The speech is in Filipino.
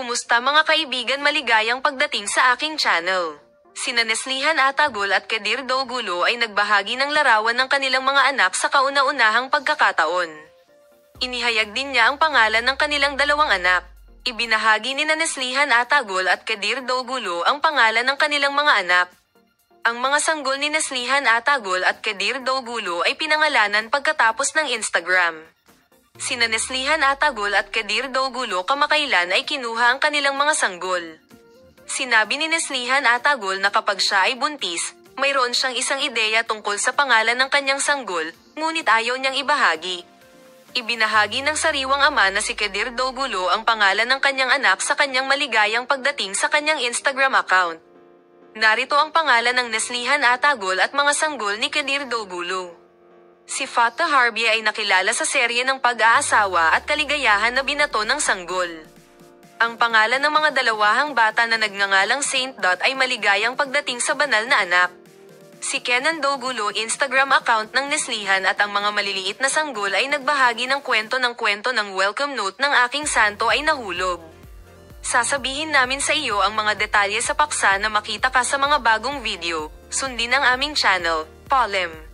Kumusta mga kaibigan, maligayang pagdating sa aking channel. Sina Neslihan Atagol at Kadir Dougulo ay nagbahagi ng larawan ng kanilang mga anak sa kauna-unahang pagkakataon. Inihayag din niya ang pangalan ng kanilang dalawang anak. Ibinahagi ni Neslihan Atagol at Kadir Dougulo ang pangalan ng kanilang mga anak. Ang mga sanggol ni Neslihan Atagol at Kadir Dougulo ay pinangalanan pagkatapos ng Instagram. Sina Neslihan Atagol at Kadir Dougulo kamakailan ay kinuha ang kanilang mga sanggol. Sinabi ni Neslihan Atagol na kapag siya ay buntis, mayroon siyang isang ideya tungkol sa pangalan ng kanyang sanggol, ngunit ayaw niyang ibahagi. Ibinahagi ng sariwang ama na si Kadir Dougulo ang pangalan ng kanyang anak sa kanyang maligayang pagdating sa kanyang Instagram account. Narito ang pangalan ng Neslihan Atagol at mga sanggol ni Kadir Dougulo. Si Fatah Harbi ay nakilala sa serye ng pag-aasawa at kaligayahan na binato ng sanggol. Ang pangalan ng mga dalawahang bata na nagngangalang Saint Dot ay maligayang pagdating sa banal na anak. Si Kenan Dougulo Instagram account ng Neslihan at ang mga maliliit na sanggol ay nagbahagi ng kwento ng welcome note ng aking santo ay nahulog. Sasabihin namin sa iyo ang mga detalye sa paksa na makita ka sa mga bagong video. Sundin ang aming channel, Polem.